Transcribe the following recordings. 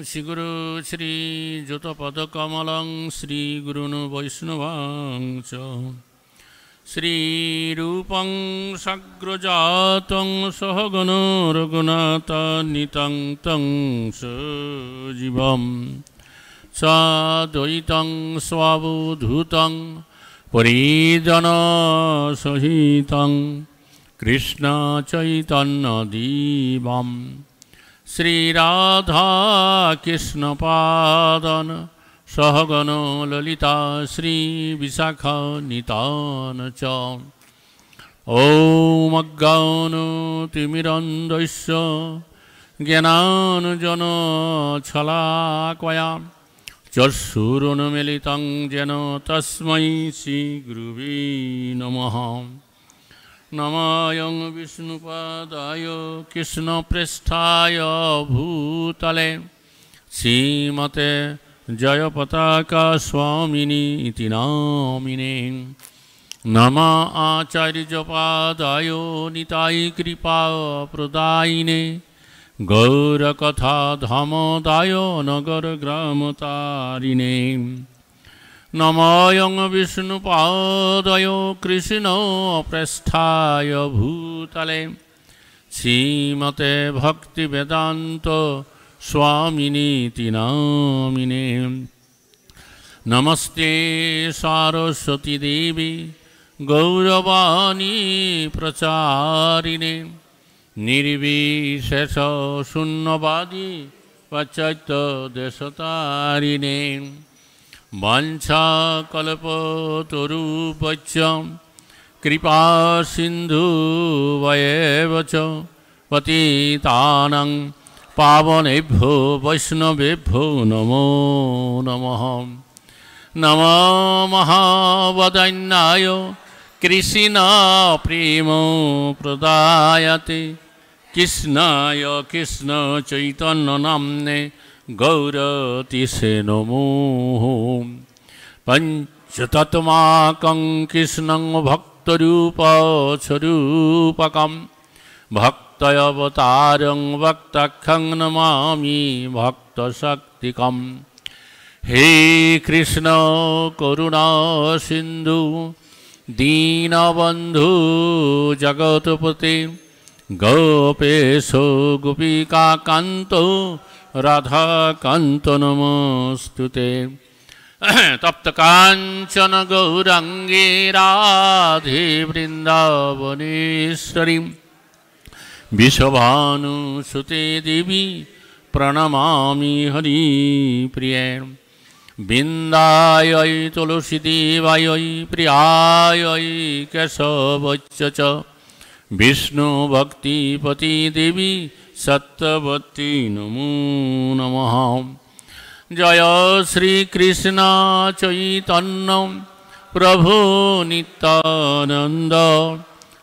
শ্রীগুরু শ্রীযুতপদকমলং শ্রীগুরুন বৈষ্ণবাং চ শ্রীরূপং সাগ্রজাতং সহগণ রঘুনাথান্বিতং তং সজীবং সাদ্বৈতং স্ববধূতং পরিজনসহিতং কৃষ্ণ চৈতন্যদেবম শ্রীরাধা কৃষ্ণপাদন সহগণ ললিতা শ্রীবিশাখান্বিতান চ ॐ अज्ञानतिमिरन्धस्य ज्ञानाञ्जनशलाकया चक्षुरुन्मीलितं येन तस्मै श्रीगुरुवे नमः। नमोऽयं विष्णुपादाय कृष्णप्रेष्ठाय भूतले श्रीमते जयपताका स्वामिनी इति नामिने। नमः आचार्यपादाय निताय कृपाप्रदायिने गौरकथाधामोदाय नगरग्रामतारिणे। नमोऽयं विष्णुपादाय कृष्णप्रेष्ठाय भूतले श्रीमते भक्तिवेदान्त स्वामिनीति नामिने। नमस्ते सरस्वती देवी गौरवाणी प्रचारिणे निर्विशेष शून्यवादी पाश्चात्यदेशतारिणे। वाञ्छाकल्पतरुभ्यश्च कृपा सिन्धुभ्येव च पतितानां पावनेभ्यो वैष्णवेभ्यो नमो नमः। नमो महावदन्याय कृष्ण प्रेम प्रदायते कृष्णाय कृष्ण चैतन्य नाम्ने गौरतिसे नमो। पंचतत्त्वात्मकं कृष्णं भक्तरूपस्वरूपकं भक्तावतारं भक्ताख्यं नमामि भक्तशक्तिकम्। हे कृष्ण करुणा सिंधु दीनबंधु जगतपते गोपेश गोपिका कांतो राधा कांत नमस्तुते। तप्त कांचन गौरांगे राधे वृंदावनेश्वरी विश्वभानुसुते देवी प्रणमामि हरिप्रिये। बिन्दायै तुलसीदेवायै प्रियायै केशवच्च विष्णुभक्तिपति देवी सत्यवती नमो नमः। जय श्रीकृष्ण चैतन्य प्रभु नित्यानंद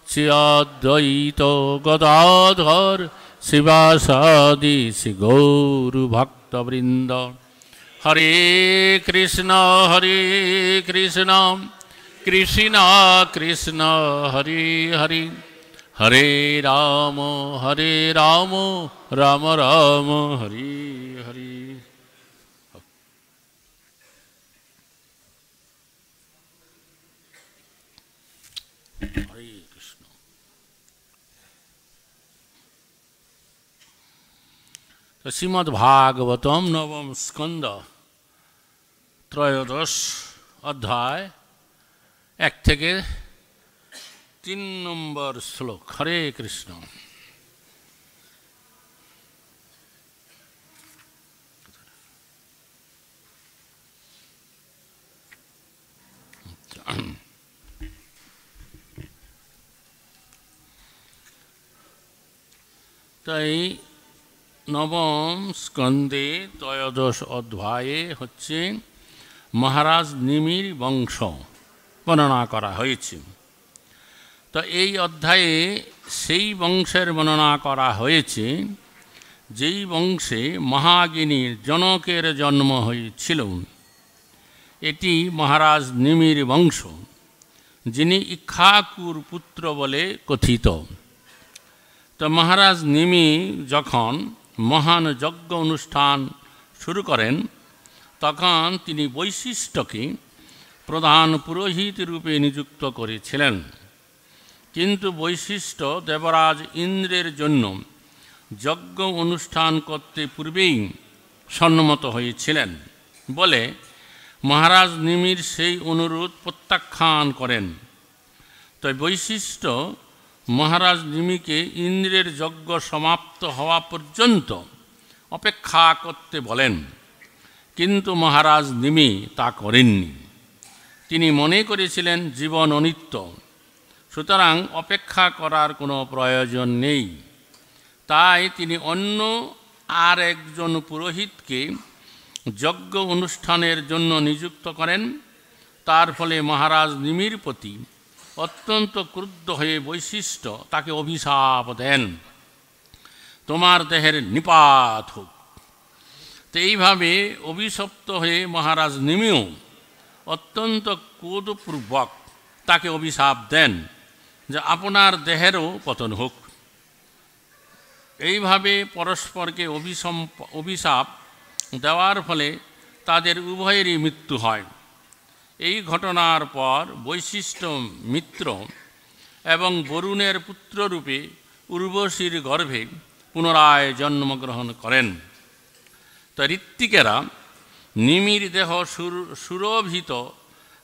श्री अद्वैत गदाधर शिवासादि श्री गौरभक्तवृंद। हरे कृष्ण कृष्ण कृष्ण हरे हरे हरे राम राम राम हरे हरे। हरे कृष्ण। तो श्रीमद्भागवतम नवम स्कंद त्रयोदश अध्याय 1 থেকে 3 নম্বর শ্লোক। हरे कृष्ण। তাই নবম স্কন্ধে ত্রয়োদশ অধ্যায়ে হচ্ছে মহারাজ নিমির বংশ বর্ণনা করা হয়েছে। তো এই অধ্যায়ে সেই বংশের বর্ণনা করা হয়েছে যেই বংশে মহাজ্ঞানীর জনকের জন্ম হয়েছিল। এটি মহারাজ নিমির বংশ, যিনি ইক্ষ্বাকুর পুত্র বলে কথিত। তো মহারাজ নিমি যখন মহান যজ্ঞ অনুষ্ঠান শুরু করেন তখন তিনি বৈশিষ্ট্যকে প্রধান পুরোহিত রূপে নিযুক্ত করেছিলেন। কিন্তু বৈশিষ্ট্য দেবরাজ ইন্দ্রের জন্য যজ্ঞ অনুষ্ঠান করতে পূর্বেই সম্মত হয়েছিলেন বলে মহারাজ নিমির সেই অনুরোধ প্রত্যাখ্যান করেন। তাই বৈশিষ্ট্য মহারাজ নিমিকে ইন্দ্রের যজ্ঞ সমাপ্ত হওয়া পর্যন্ত অপেক্ষা করতে বলেন, কিন্তু মহারাজ নিমি তা করেননি। তিনি মনে করেছিলেন জীবন অনিত্য, সুতরাং অপেক্ষা করার কোনো প্রয়োজন নেই। তাই তিনি অন্য আর একজন পুরোহিতকে যজ্ঞ অনুষ্ঠানের জন্য নিযুক্ত করেন। তার ফলে মহারাজ নিমির প্রতি অত্যন্ত ক্রুদ্ধ হয়ে বৈশিষ্ট্য তাকে অভিশাপ দেন, তোমার দেহের নিপাত হোক। তো এইভাবে অভিশপ্ত হয়ে মহারাজ নিমিও অত্যন্ত ক্রোধপূর্বক তাকে অভিশাপ দেন যে আপনার দেহেরও পতন হোক। এইভাবে পরস্পরকে অভিশাপ দেওয়ার ফলে তাদের উভয়েরই মৃত্যু হয়। এই ঘটনার পর বৈশিষ্ট্য মিত্র এবং বরুণের পুত্ররূপে উর্বশীর গর্ভে পুনরায় জন্মগ্রহণ করেন। তো ঋত্বিকেরা নিমির দেহ সুরভিত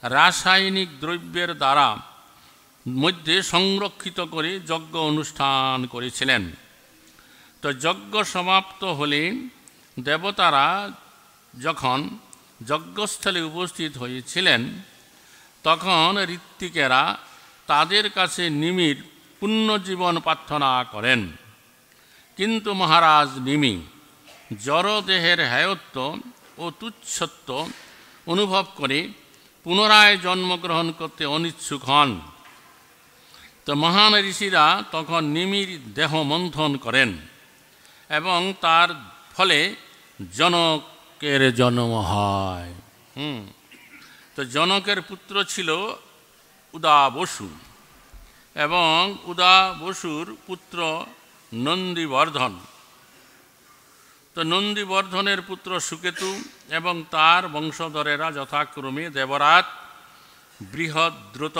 রাসায়নিক দ্রব্যের দ্বারা মধ্যে সংরক্ষিত করে যজ্ঞ অনুষ্ঠান করেছিলেন। তো যজ্ঞ সমাপ্ত হলে দেবতারা যখন যজ্ঞস্থলে উপস্থিত হয়েছিলেন তখন ঋত্বিকেরা তাদের কাছে নিমির পুণ্যজীবন প্রার্থনা করেন। কিন্তু মহারাজ নিমি জড়দেহের হেয়ত্ব ও তুচ্ছত্ব অনুভব করে পুনরায় জন্মগ্রহণ করতে অনিচ্ছুক হন। তো মহান ঋষিরা তখন নিমির দেহ মন্থন করেন এবং তার ফলে জনকের জন্ম হয়। তো জনকের পুত্র ছিল উদা বসু এবং উদা বসুর পুত্র নন্দীবর্ধন। তো নন্দীবর্ধনের পুত্র সুকেতু এবং তার বংশধরেরা যথাক্রমে দেবরাট, বৃহদ্রুত,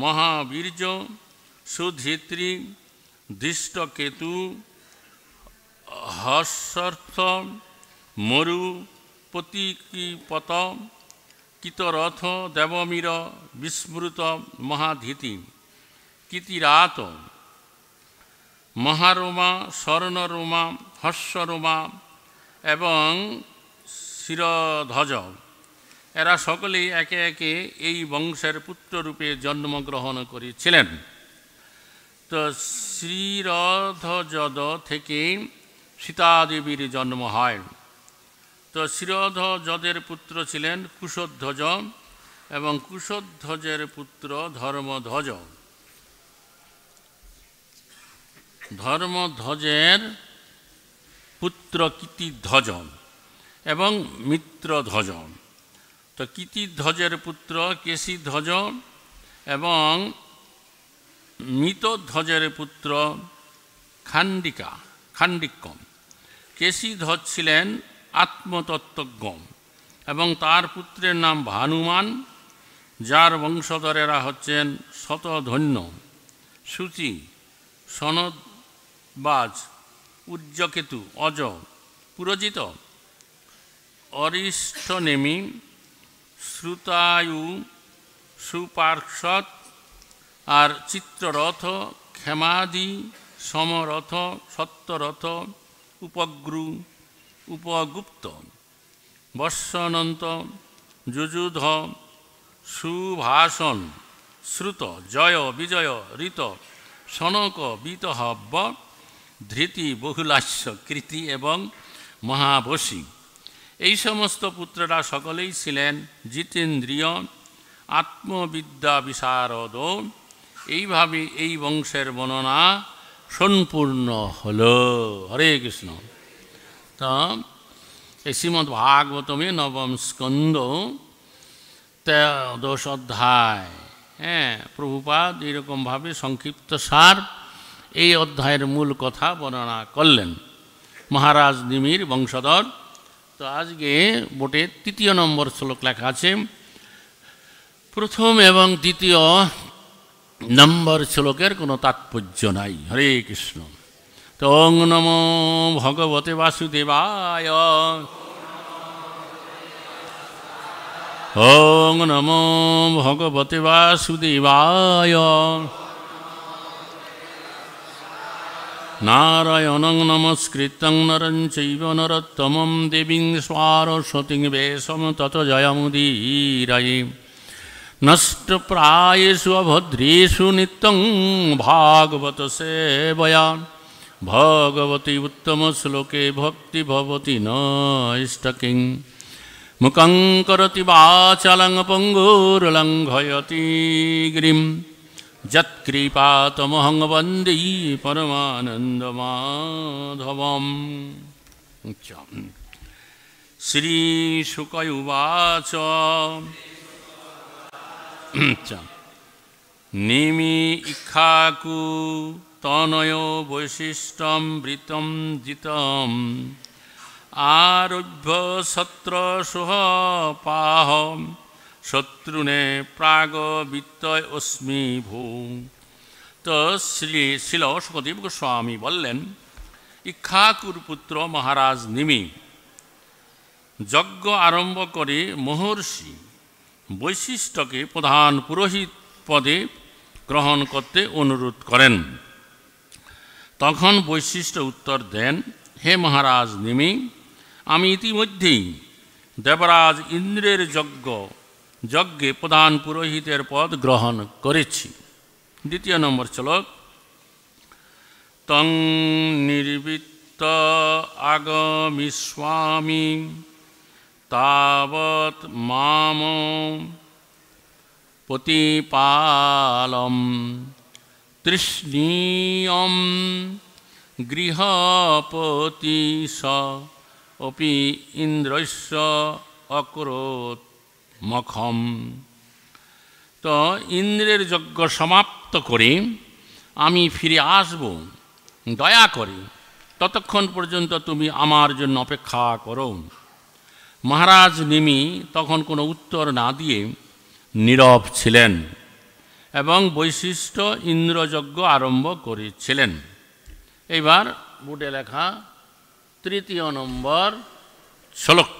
মহাবীর্য, সুধিত্রী, ধৃষ্টকেতু, হর্ষর্থ, মরু, প্রতীকীপত, কিতরথ, দেবমীর, বিস্মৃত, মহাধীতি, কীতিরাত, মহারোমা, স্বর্ণরোমা, হর্ষরোমা এবং শিরধ্বজ, এরা সকলেই একে একে এই বংশের পুত্ররূপে জন্মগ্রহণ করেছিলেন। তো শিরধ্বজ থেকে সীতাদেবীর জন্ম হয়। তো শিরধ্বজের পুত্র ছিলেন কুশধ্বজ এবং কুশধ্বজের পুত্র ধর্মধ্বজ। ধর্মধ্বজের পুত্র কীতিধ্বজ এবং মিত্রধ্বজ। তো কীতিধ্বজের পুত্র কেশীধ্বজ এবং মিতধ্বজের পুত্র খাণ্ডিক্য। কেশীধ্বজ ছিলেন আত্মতত্ত্বজ্ঞ এবং তার পুত্রের নাম ভানুমান, যার বংশধরেরা হচ্ছেন শতধন্য, সূচি, সনদবাজ, উজ্জকেতু, অজ, পুরজিত, অরিষ্টনেমি, শ্রুতায়ু, সুপার্শ্বদ আর চিত্ররথ, ক্ষেমাদি, সমরথ, সত্যরথ, উপগ্রু, উপগুপ্ত, বর্ষনন্ত, যুযুধ, সুভাষণ, শ্রুত, জয়, বিজয়, ঋত, সনক, বিতহব্য, ধৃতি, বহুলাস্য, কৃতি এবং মহাবশী। এই সমস্ত পুত্ররা সকলেই ছিলেন জিতেন্দ্রিয়, আত্মবিদ্যা বিশারদ। এইভাবে এই বংশের বর্ণনা সম্পূর্ণ হল। হরে কৃষ্ণ। তো এই শ্রীমদ্ ভাগবতমে নবম স্কন্দ 13 অধ্যায়, প্রভুপাদ এরকমভাবে সংক্ষিপ্ত সার এই অধ্যায়ের মূল কথা বর্ণনা করলেন। মহারাজ নিমির বংশধর তো আজকে বোর্ডে 3 নম্বর শ্লোক লেখা আছে। প্রথম এবং দ্বিতীয় নম্বর শ্লোকের কোনো তাৎপর্য নাই। হরে কৃষ্ণ। তো ওং নমো ভগবতে বাসুদেবায়, ওং নমো ভগবতে বাসুদেবায়, নারায়ণং নমস্কৃত্যং নরং চৈব নরোত্তমং দেবীং সরস্বতীং ব্যাসং ততো জয়মুদীরয়ে। নষ্টপ্রায়েষু অভদ্রেষু নিত্যং ভাগবত সেবয়া, ভগবতি উত্তম শ্লোকে ভক্তি ভবতি নৈষ্টকিং। মুখং করতি বাচালং পঙ্গুর্লঙ্ঘয়তি গিরিম, যৎকৃপাতমহং বন্দে পরমানন্দমাধবম। শ্রীশুক উবাচ নিমি ইক্ষাকু তনয় বৈশিষ্ট্যম বৃতম জিতম, আরভ্য সত্র সুহ পাহ, শত্রুনে প্রাগ বিত্তয় অস্মি ভূ। তো শিল সুখদেব গোস্বামী বললেন, ইক্ষাকুর পুত্র মহারাজ নিমি যজ্ঞ আরম্ভ করে মহর্ষি বৈশিষ্ট্যকে প্রধান পুরোহিত পদে গ্রহণ করতে অনুরোধ করেন। তখন বৈশিষ্ট্য উত্তর দেন, হে মহারাজ নিমি, আমি ইতিমধ্যেই দেবরাজ ইন্দ্রের যজ্ঞে প্রধান পুরোহিতের পদ গ্রহণ করেছি। 2 নম্বর শ্লোক। তং নির্বৃত্ত আগমিস্বামী, তাবৎ মাম প্রতিপালম, তৃষ্ণীয়ম গৃহপতি স অপি ইন্দ্রস্য অকরোৎ মখম। তো ইন্দ্রের যজ্ঞ সমাপ্ত করে আমি ফিরে আসব, দয়া করে ততক্ষণ পর্যন্ত তুমি আমার জন্য অপেক্ষা করো। মহারাজ নিমি তখন কোনো উত্তর না দিয়ে নীরব ছিলেন এবং বৈশিষ্ট্য ইন্দ্রযজ্ঞ আরম্ভ করেছিলেন। এইবার বোর্ডে লেখা 3 নম্বর শ্লোক।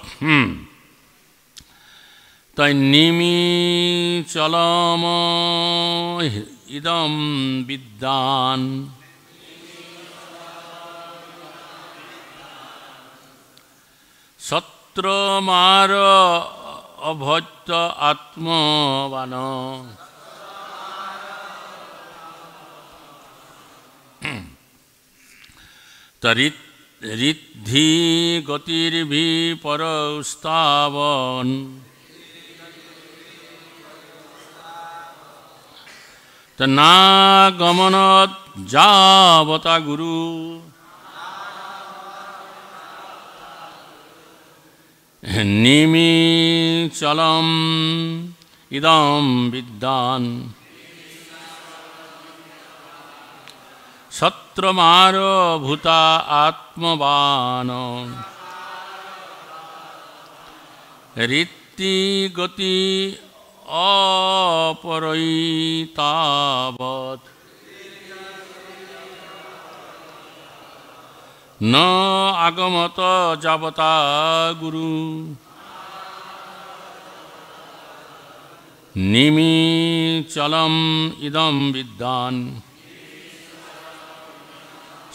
তাই নিমি চলম ইদম বিদ্যান, সত্রমার অভ্যত্য আত্মবান, ঋদ্ধি গতির্ভি পরস্তাবন, না গমনত যাবতা গুরু, নিমি চলম ইদম বিদ্যান, সত্রমার ভূতা আত্মবান, ঋত্তি গতি অপরৈতাবৎ, ন আগমত যাবতা গুরু, নিমি চলম ইদম বিদ্যান,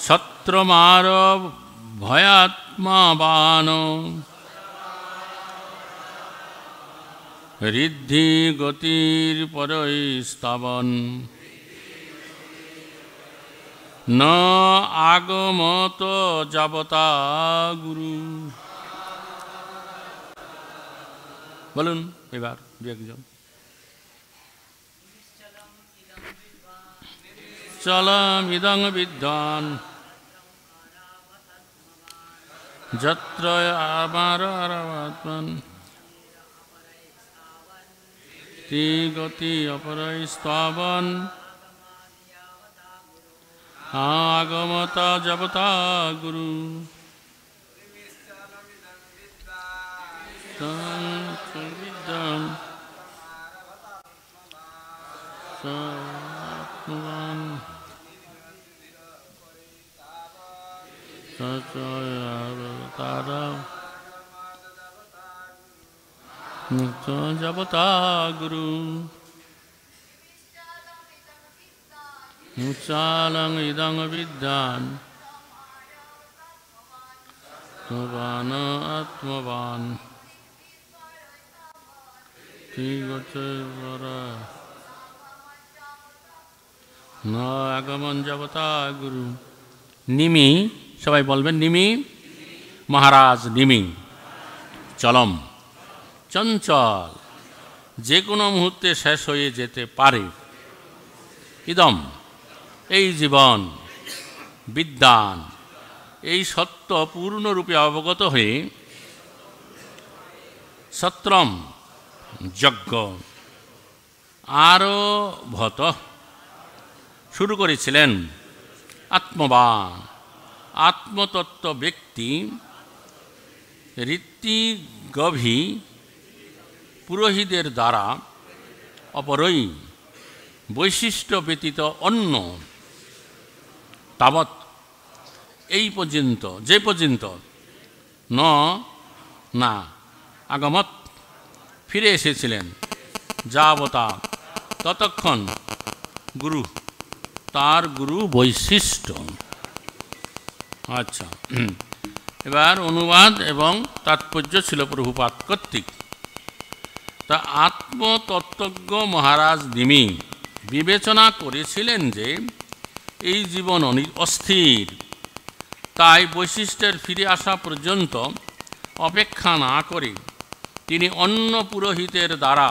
সত্রমার ভয়াত্মাবান, ঋদ্ধি গতির পরৈস্তাবন, ন আগমত যাবতা গুরু। বলুন এবার দু একজন। চলম ইদং বিদ্যান, যত্র আমার আত্মান, তি গতি অপরৈস্তাবন, আগমতা জবতা গুরু। বিদ্যাম আত্মবান তারা জবতা গুরু মুচালং ইদং বিদ্যান আত্মবান আত্মবান ঠিক আছে না আগমন জবতা গুরু। নিমি, সবাই বলবেন নিমি, মহারাজ নিমি চলম, চঞ্চল, যে কোনো মুহূর্তে শেষ হয়ে যেতে পারে। ইদম, এই জীবন, বিদ্যান, এই সত্য পূর্ণরূপে অবগত হয়ে সত্রম, যজ্ঞ, আরভত, শুরু করেছিলেন। আত্মবান, আত্মতত্ত্ব ব্যক্তি, ঋত্বিগভি পুরোহিতদের দ্বারা অপরই বৈশিষ্ট্য ব্যতীত অন্য তাবৎ, এই পর্যন্ত, যে পর্যন্ত না আগমত, ফিরে এসেছিলেন, যাবতা, ততক্ষণ গুরু, তার গুরু বৈশিষ্ট্য। আচ্ছা, এবার অনুবাদ এবং তাৎপর্য ছিল প্রভুপাদ কর্তৃক। তা আত্মতত্ত্বজ্ঞ মহারাজ নিমি বিবেচনা করেছিলেন যে এই জীবন অস্থির, তাই বৈশিষ্ট্যের ফিরে আসা পর্যন্ত অপেক্ষা না করে তিনি অন্য পুরোহিতের দ্বারা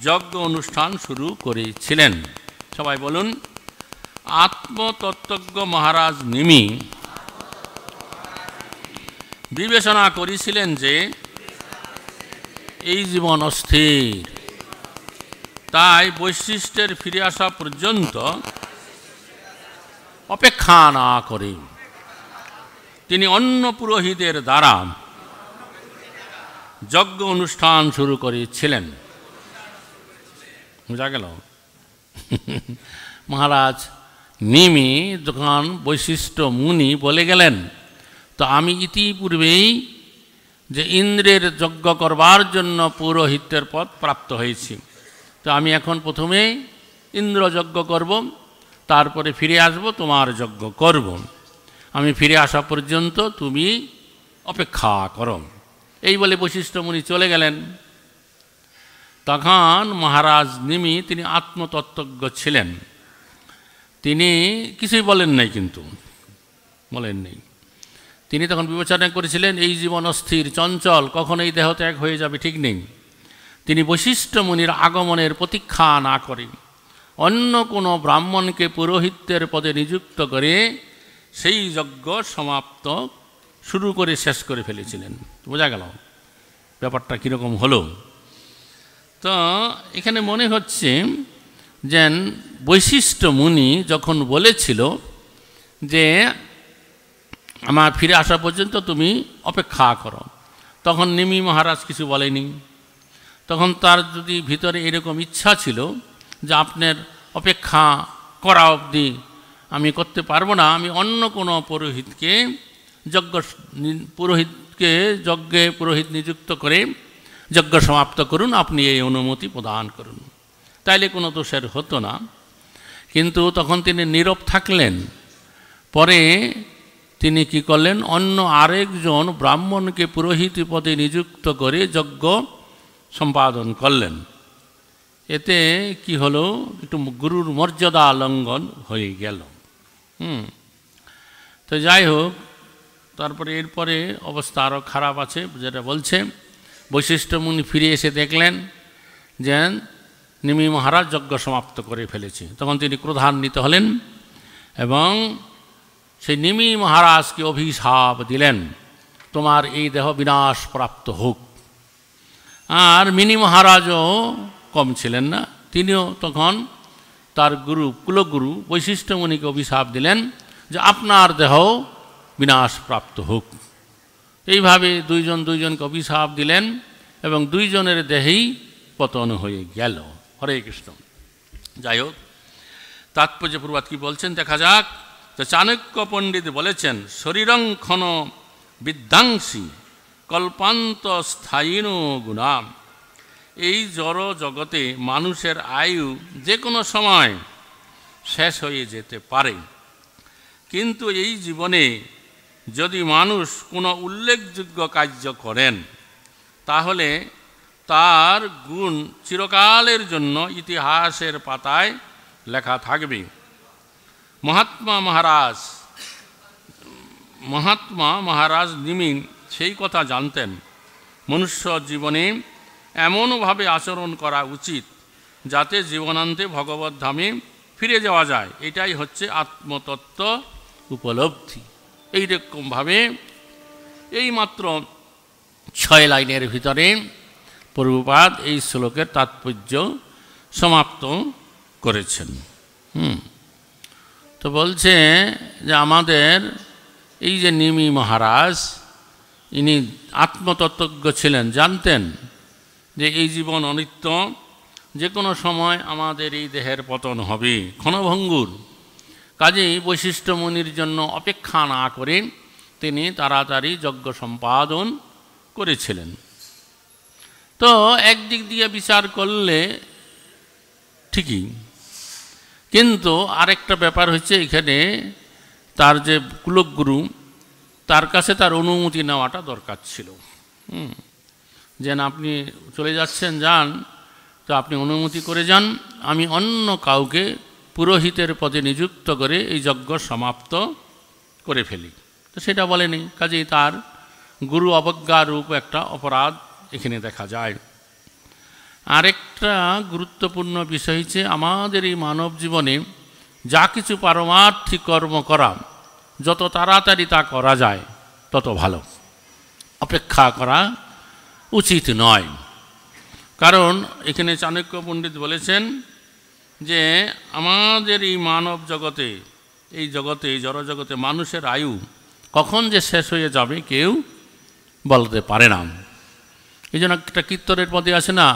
যজ্ঞ অনুষ্ঠান শুরু করেছিলেন। সবাই বলুন, আত্মতত্ত্বজ্ঞ মহারাজ নিমি বিবেচনা করেছিলেন যে এই জীবন অস্থির, তাই বৈশিষ্ট্যের ফিরে আসা পর্যন্ত অপেক্ষা না করে তিনি অন্য পুরোহিতের দ্বারা যজ্ঞ অনুষ্ঠান শুরু করেছিলেন। বুঝা গেল? মহারাজ নিমি যখন বৈশিষ্ট্য মুনি বলে গেলেন, তো আমি ইতিপূর্বেই যে ইন্দ্রের যজ্ঞ করবার জন্য পৌরোহিত্যের পদ প্রাপ্ত হয়েছি, তো আমি এখন প্রথমে ইন্দ্র যজ্ঞ করব, তারপরে ফিরে আসব, তোমার যজ্ঞ করব। আমি ফিরে আসা পর্যন্ত তুমি অপেক্ষা করো। এই বলে বৈশিষ্ট্য মুনি চলে গেলেন। তখন মহারাজ নিমি, তিনি আত্মতত্ত্বজ্ঞ ছিলেন, তিনি কিছুই বলেন নাই, কিন্তু বলেন নেই। তিনি তখন বিবেচনা করেছিলেন এই জীবন অস্থির, চঞ্চল, কখন এই দেহ ত্যাগ হয়ে যাবে ঠিক নেই। তিনি বৈশিষ্ট্য মুনির আগমনের প্রতীক্ষা না করে অন্য কোনো ব্রাহ্মণকে পুরোহিত্যের পদে নিযুক্ত করে সেই যজ্ঞ সমাপ্ত শুরু করে শেষ করে ফেলেছিলেন। বোঝা গেল ব্যাপারটা কীরকম হলো? তো এখানে মনে হচ্ছে যে বৈশিষ্ট্য মুনি যখন বলেছিল যে আমার ফিরে আসা পর্যন্ত তুমি অপেক্ষা করো, তখন নিমি মহারাজ কিছু বলেনি। তখন তার যদি ভিতরে এরকম ইচ্ছা ছিল যে আপনার অপেক্ষা করা অবধি আমি করতে পারবো না, আমি অন্য কোনো পুরোহিতকে যজ্ঞে পুরোহিত নিযুক্ত করে যজ্ঞ সমাপ্ত করুন, আপনি এই অনুমতি প্রদান করুন, তাইলে কোনো দোষের হতো না। কিন্তু তখন তিনি নীরব থাকলেন। পরে তিনি কি করলেন, অন্য আরেকজন ব্রাহ্মণকে পুরোহিত পদে নিযুক্ত করে যজ্ঞ সম্পাদন করলেন। এতে কি হলো, একটু গুরুর মর্যাদা লঙ্ঘন হয়ে গেল। তো যাই হোক, তারপরে এরপরে অবস্থা আরও খারাপ আছে, যেটা বলছে বৈশিষ্ট্য মুনি ফিরে এসে দেখলেন যে নিমি মহারাজ যজ্ঞ সমাপ্ত করে ফেলেছে। তখন তিনি ক্রোধান্বিত হলেন এবং সেই নিমি মহারাজকে অভিশাপ দিলেন, তোমার এই দেহ বিনাশ প্রাপ্ত হোক। আর মিনি মহারাজও কম ছিলেন না, তিনিও তখন তার গুরু, কুলগুরু বৈশিষ্ট্য মুনিকে অভিশাপ দিলেন যে আপনার দেহ বিনাশ প্রাপ্ত হোক। এইভাবে দুইজনকে অভিশাপ দিলেন এবং দুইজনের দেহেই পতন হয়ে গেল। হরে কৃষ্ণ। যাই হোক, তাৎপর্য প্রবাদ কি বলছেন দেখা যাক। তো চাণক্য পণ্ডিত বলেছেন, শরীরং ক্ষণ বিদ্যাংসী কল্পান্ত স্থায়ীন গুণাম। এই জড় জগতে মানুষের আয়ু যে কোনো সময় শেষ হয়ে যেতে পারে, কিন্তু এই জীবনে যদি মানুষ কোনো উল্লেখযোগ্য কার্য করেন তাহলে তার গুণ চিরকালের জন্য ইতিহাসের পাতায় লেখা থাকবে। মহাত্মা মহারাজ নিমি সেই কথা জানতেন। মনুষ্য জীবনে এমনভাবে আচরণ করা উচিত যাতে জীবনান্তে ভগবত ধামে ফিরে যাওয়া যায়। এটাই হচ্ছে আত্মতত্ত্ব উপলব্ধি। এইরকমভাবে এইমাত্র 6 লাইনের ভিতরে প্রভুপাদ এই শ্লোকের তাৎপর্য সমাপ্ত করেছেন। তো বলছে যে আমাদের এই যে নিমি মহারাজ, ইনি আত্মতত্ত্বজ্ঞ ছিলেন, জানতেন যে এই জীবন অনিত্য, যে কোনো সময় আমাদের এই দেহের পতন হবে, ক্ষণভঙ্গুর। কাজেই বৈশিষ্ট্য মুনির জন্য অপেক্ষা না করে তিনি তাড়াতাড়ি যজ্ঞ সম্পাদন করেছিলেন। তো একদিক দিয়ে বিচার করলে ঠিকই, কিন্তু আরেকটা ব্যাপার হচ্ছে এখানে তার যে কুলগুরু, তার কাছে তার অনুমতি নেওয়াটা দরকার ছিল। যেন আপনি চলে যাচ্ছেন, যান, তো আপনি অনুমতি করে যান, আমি অন্য কাউকে পুরোহিতের পদে নিযুক্ত করে এই যজ্ঞ সমাপ্ত করে ফেলি। তো সেটা বলেনি, কাজেই তার গুরু অবজ্ঞারূপ একটা অপরাধ এখানে দেখা যায়। আরেকটা গুরুত্বপূর্ণ বিষয় হচ্ছে আমাদের এই মানব জীবনে যা কিছু পারমার্থিক কর্ম করা, যত তাড়াতাড়ি তা করা যায় তত ভালো। অপেক্ষা করা উচিত নয়। কারণ এখানে চাণক্য পণ্ডিত বলেছেন যে আমাদের এই মানব জগতে, এই জগতে, এই জড়জগতে মানুষের আয়ু কখন যে শেষ হয়ে যাবে কেউ বলতে পারে না। এই জন্য একটা কীর্তনের পদে আছে না,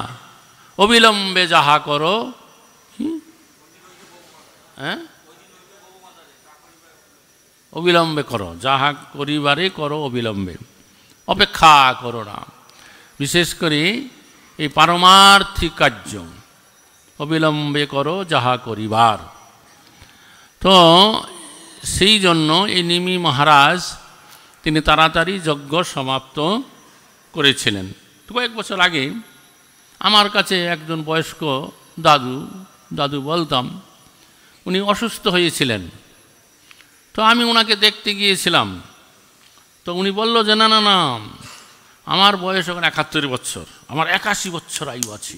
অবিলম্বে যাহা করো, অবিলম্বে করো, যাহা করিবারে করো অবিলম্বে, অপেক্ষা করো না। বিশেষ করে এই পারমার্থিক কার্য অবিলম্বে করো যাহা করিবার। তো সেই জন্য এই নিমি মহারাজ তিনি তাড়াতাড়ি যজ্ঞ সমাপ্ত করেছিলেন। তো কয়েক বছর আগে আমার কাছে একজন বয়স্ক দাদু বলতাম, উনি অসুস্থ হয়েছিলেন। তো আমি ওনাকে দেখতে গিয়েছিলাম। তো উনি বলল যে না না না, আমার বয়স এখন 71 বছর, আমার 81 বছর আয়ু আছে,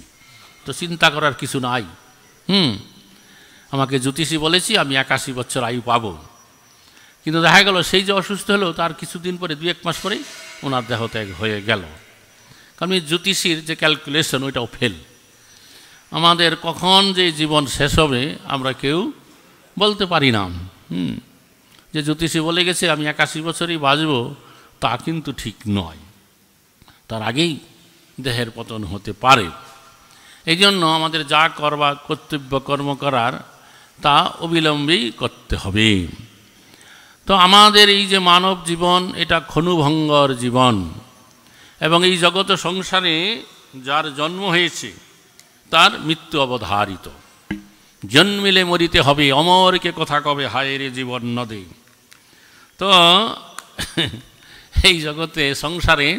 তো চিন্তা করার কিছু নাই। আমাকে জ্যোতিষী বলেছি আমি 81 বছর আয়ু পাবো। কিন্তু দেখা গেল সেই যে অসুস্থ হলো তার কিছুদিন পরে, 2-1 মাস পরেই ওনার দেহত্যাগ হয়ে গেল। কারণ এই জ্যোতিষীর যে ক্যালকুলেশন ওইটাও ফেল। আমাদের কখন যে জীবন শেষ হবে আমরা কেউ বলতে পারি না। যে জ্যোতিষী বলে গেছে আমি 81 বছরই বাঁচব, তা কিন্তু ঠিক নয়। তার আগেই দেহের পতন হতে পারে। এই জন্য আমাদের যা করবার কর্তব্য কর্ম করার তা অবিলম্বেই করতে হবে। তো আমাদের এই যে মানব জীবন, এটা ক্ষণভঙ্গর জীবন, এবং এই জগৎ সংসারে যার জন্ম হয়েছে তার মৃত্যু অবধারিত। জন্মিলে মরিতে হবে, অমরকে কথা কবে হায় রে জীবন নদে। তো এই জগতে সংসারে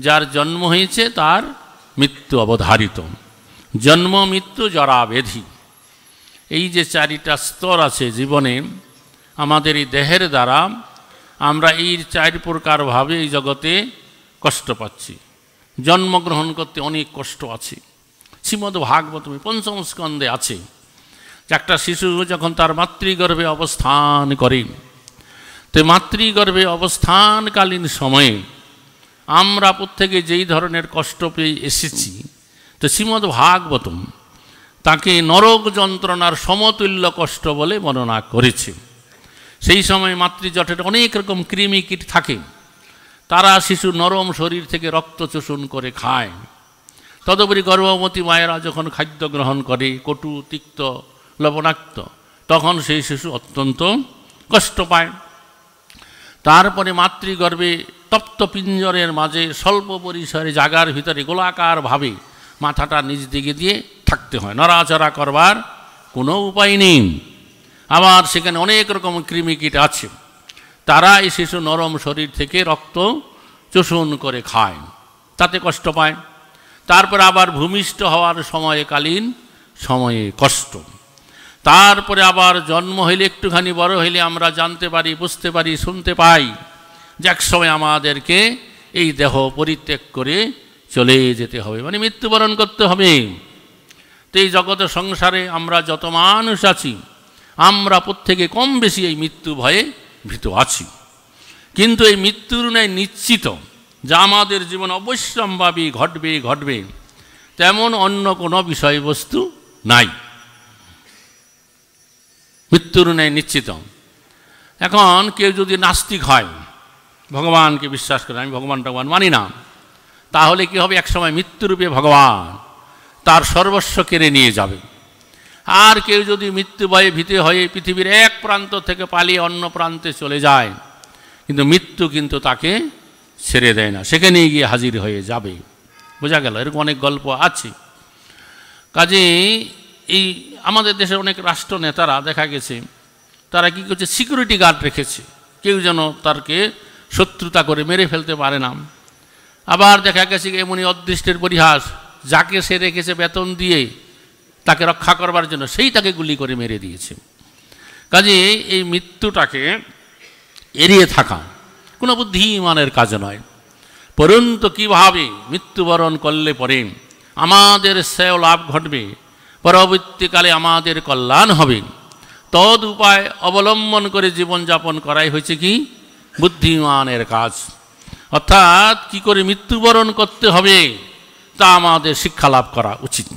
যার জন্ম হয়েছে তার মৃত্যু অবধারিত। জন্ম, মৃত্যু, জরা, ব্যাধি, এই যে 4টা স্তর আছে জীবনে, আমাদের এই দেহের দ্বারা আমরা এই 4 প্রকারভাবে এই জগতে কষ্ট পাচ্ছি। জন্মগ্রহণ করতে অনেক কষ্ট আছে। শ্রীমদ্ ভাগবতমে 5ম স্কন্ধে আছে যে একটা শিশু যখন তার মাতৃগর্ভে অবস্থান করে, তো মাতৃগর্ভে অবস্থানকালীন সময়ে আমরা প্রত্যেকে যেই ধরনের কষ্ট পেয়ে এসেছি, তো শ্রীমদ্ ভাগবতম তাকে নরক যন্ত্রণার সমতুল্য কষ্ট বলে বর্ণনা করেছে। সেই সময় মাতৃজঠরে অনেক রকম কৃমিকীট থাকে, তারা শিশু নরম শরীর থেকে রক্ত চোষণ করে খায়। তদুপরি গর্ভবতী মায়েরা যখন খাদ্য গ্রহণ করে কটু, তিক্ত, লবণাক্ত, তখন সেই শিশু অত্যন্ত কষ্ট পায়। তারপরে মাতৃগর্ভে তপ্ত পিঞ্জরের মাঝে স্বল্প পরিসরে জায়গার ভিতরে গোলাকারভাবে মাথাটা নিজ দিকে দিয়ে থাকতে হয়, নড়াচড়া করবার কোনো উপায় নেই। আবার সেখানে অনেক রকম কৃমিকীট আছে, তারা এই শিশু নরম শরীর থেকে রক্ত চোষণ করে খায়, তাতে কষ্ট পায়। তারপর আবার ভূমিষ্ঠ হওয়ার সময়ে কষ্ট। তারপরে আবার জন্ম হইলে একটুখানি বড় হইলে আমরা জানতে পারি, বুঝতে পারি, শুনতে পাই যে এক সময় আমাদেরকে এই দেহ পরিত্যাগ করে চলে যেতে হবে, মানে মৃত্যুবরণ করতে হবে। তো এই জগৎ সংসারে আমরা যত মানুষ আছি, আমরা প্রত্যেকে কম বেশি এই মৃত্যু ভয়ে ভীত আছি। কিন্তু এই মৃত্যুর ন্যায় নিশ্চিত যা আমাদের জীবন অবশ্যম্ভাবী ঘটবে তেমন অন্য কোনো বিষয়বস্তু নাই, মৃত্যুর ন্যায় নিশ্চিত। এখন কেউ যদি নাস্তিক হয়, ভগবানকে বিশ্বাস করে আমি ভগবান মানি না, তাহলে কি হবে? একসময় মৃত্যুরূপে ভগবান তার সর্বস্ব কেড়ে নিয়ে যাবে। আর কেউ যদি মৃত্যু ভয়ে ভীতি হয়ে পৃথিবীর এক প্রান্ত থেকে পালিয়ে অন্য প্রান্তে চলে যায়, কিন্তু মৃত্যু কিন্তু তাকে ছেড়ে দেয় না, সেখানে গিয়ে হাজির হয়ে যাবে। বোঝা গেল? এরকম অনেক গল্প আছে। কাজেই এই আমাদের দেশের অনেক রাষ্ট্র নেতারা দেখা গেছে তারা কি করছে, সিকিউরিটি গার্ড রেখেছে, কেউ যেন তাকে শত্রুতা করে মেরে ফেলতে পারে না। আবার দেখা গেছে এমনই অদৃষ্টের পরিহাস, যাকে সে রেখেছে বেতন দিয়ে তাকে রক্ষা করবার জন্য, সেই তাকে গুলি করে মেরে দিয়েছে। কাজেই এই মৃত্যুটাকে এড়িয়ে থাকা কোনো বুদ্ধিমানের কাজ নয়। পরন্তু কীভাবে মৃত্যুবরণ করলে পরে আমাদের শ্রেয় লাভ ঘটবে, পরবর্তীকালে আমাদের কল্যাণ হবে, তদ উপায় অবলম্বন করে জীবনযাপন করাই হয়েছে কি বুদ্ধিমানের কাজ। অর্থাৎ কি করে মৃত্যুবরণ করতে হবে তা আমাদের শিক্ষা লাভ করা উচিত।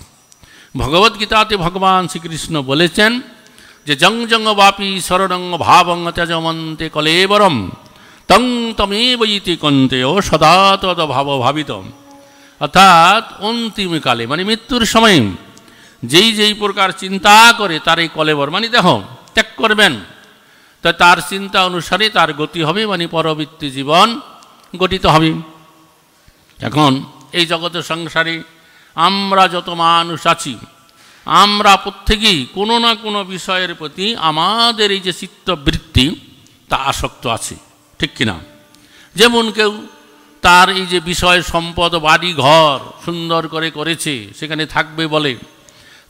ভগবদ্গীতাতে ভগবান শ্রীকৃষ্ণ বলেছেন যে জং জং বাপি শরণং ভাবং ত্যজমন্তে কলেবরম তং তমেব ইতি কন্তেয় সদা তদ ভাব ভাবিত। অর্থাৎ অন্তিমকালে মানে মৃত্যুর সময় যেই প্রকার চিন্তা করে তার এই কলেবর মানে দেহ ত্যাগ করবেন, তা তার চিন্তা অনুসারে তার গতি হবে, মানে পরবর্তী জীবন গঠিত হবে। এখন এই জগতের সংসারে আমরা যত মানুষ আছি, আমরা প্রত্যেকেই কোনো না কোনো বিষয়ের প্রতি আমাদের এই যে চিত্তবৃত্তি তা আসক্ত আছে, ঠিক কিনা? যেমন কেউ তার এই যে বিষয় সম্পদ, বাড়ি ঘর সুন্দর করে করেছে, সেখানে থাকবে বলে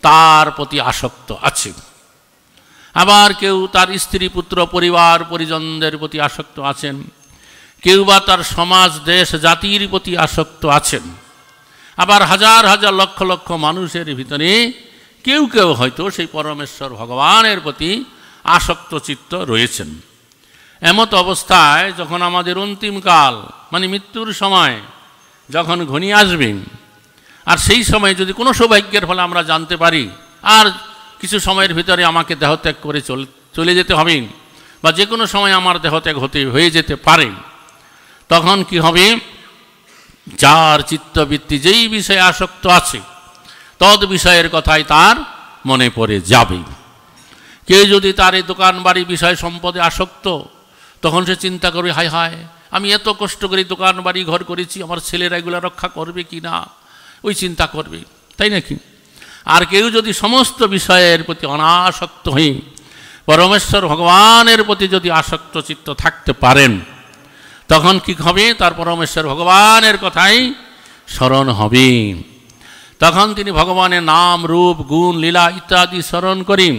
তার প্রতি আসক্ত আছে। আবার কেউ তার স্ত্রী পুত্র পরিবার পরিজনদের প্রতি আসক্ত আছেন, কেউ বা তার সমাজ দেশ জাতির প্রতি আসক্ত আছেন। আবার হাজার হাজার লক্ষ লক্ষ মানুষের ভিতরে কেউ কেউ হয়তো সেই পরমেশ্বর ভগবানের প্রতি আসক্ত চিত্ত রয়েছেন। এমত অবস্থায় যখন আমাদের অন্তিমকাল মানে মৃত্যুর সময় যখন ঘনিয়ে আসবেন, আর সেই সময় যদি কোনো সৌভাগ্যের ফলে আমরা জানতে পারি আর কিছু সময়ের ভিতরে আমাকে দেহত্যাগ করে চলে যেতে হবে, বা যে কোনো সময় আমার দেহত্যাগ হয়ে যেতে পারে, তখন কি হবে? যার চিত্তবৃত্তি যেই বিষয়ে আসক্ত আছে তদ বিষয়ের কথাই তার মনে পড়ে যাবে। কেউ যদি তার এই দোকান বাড়ি বিষয় সম্পদে আসক্ত, তখন সে চিন্তা করবে, হায় হায় আমি এত কষ্ট করে দোকান বাড়ি ঘর করেছি, আমার ছেলেরা এগুলো রক্ষা করবে কি না, ওই চিন্তা করবে, তাই নাকি? আর কেউ যদি সমস্ত বিষয়ের প্রতি অনাসক্ত হয়ে পরমেশ্বর ভগবানের প্রতি যদি আসক্ত চিত্ত থাকতে পারেন, তখন কি হবে? তার পরমেশ্বর ভগবানের কথাই স্মরণ হবে। তখন তিনি ভগবানের নাম রূপ গুণ লীলা ইত্যাদি স্মরণ করেন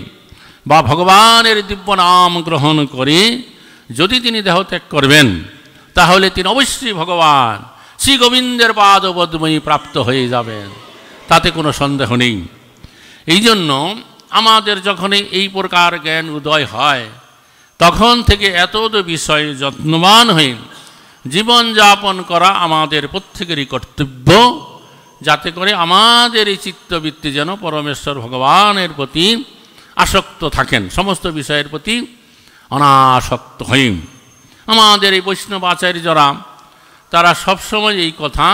বা ভগবানের দিব্য নাম গ্রহণ করে যদি তিনি দেহত্যাগ করবেন, তাহলে তিনি অবশ্যই ভগবান শ্রী গোবিন্দের পাদপদ্মে প্রাপ্ত হয়ে যাবেন, তাতে কোনো সন্দেহ নেই। এই জন্য আমাদের যখন এই প্রকার জ্ঞান উদয় হয়, তখন থেকে এত বিষয়ে যত্নবান হয়ে জীবনযাপন করা আমাদের প্রত্যেকেরই কর্তব্য, যাতে করে আমাদের এই চিত্তবৃত্তি যেন পরমেশ্বর ভগবানের প্রতি আসক্ত থাকেন, সমস্ত বিষয়ের প্রতি অনাসক্ত হয়ে। আমাদের এই বৈষ্ণব আচার্যরা তারা সবসময় এই কথা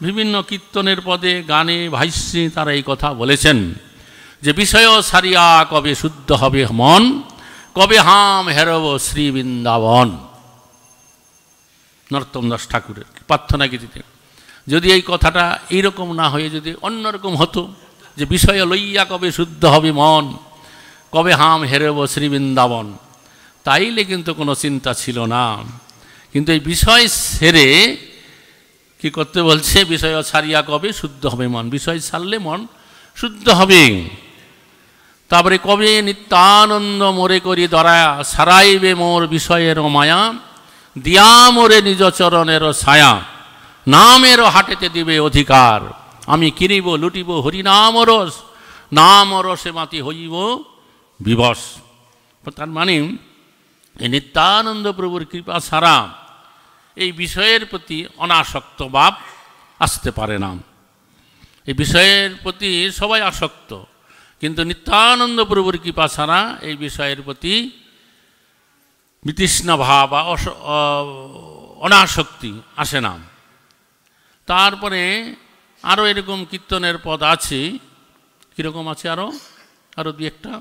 বিভিন্ন কীর্তনের পদে গানে ভাষ্যে তারা এই কথা বলেছেন যে বিষয় সারিয়া কবে শুদ্ধ হবে মন, কবে হাম হেরব শ্রী বৃন্দাবন। নরোত্তম দাস ঠাকুরের প্রার্থনা গীতিতে যদি এই কথাটা এইরকম না হয়ে যদি অন্যরকম হতো যে বিষয় লইয়া কবে শুদ্ধ হবে মন, কবে হাম হেরব শ্রী বৃন্দাবন, তাইলে কিন্তু কোনো চিন্তা ছিল না। কিন্তু এই বিষয় সেরে কি করতে বলছে, বিষয় ছাড়িয়া কবে শুদ্ধ হবে মন, বিষয় ছাড়লে মন শুদ্ধ হবে। তারপরে কবে নিত্যানন্দ মোরে করি দরায়া, সারাইবে মোর বিষয়ের মায়া, দিয়া মোরে নিজ চরণের ছায়া, নামের হাটেতে দিবে অধিকার, আমি কিনিব লুটিব হরিনাম রস, নাম রসে মাতি হইব বিবশ। তার মানে এই নিত্যানন্দ প্রভুর কৃপা ছাড়া এই বিষয়ের প্রতি অনাসক্ত ভাব আসতে পারে না। এই বিষয়ের প্রতি সবাই আসক্ত, কিন্তু নিত্যানন্দ প্রভুর কৃপা ছাড়া এই বিষয়ের প্রতি বিতৃষ্ণা ভাব বা অনাসক্তি আসে না। তারপরে আরও এরকম কীর্তনের পদ আছে, কীরকম আছে আরও দুই একটা,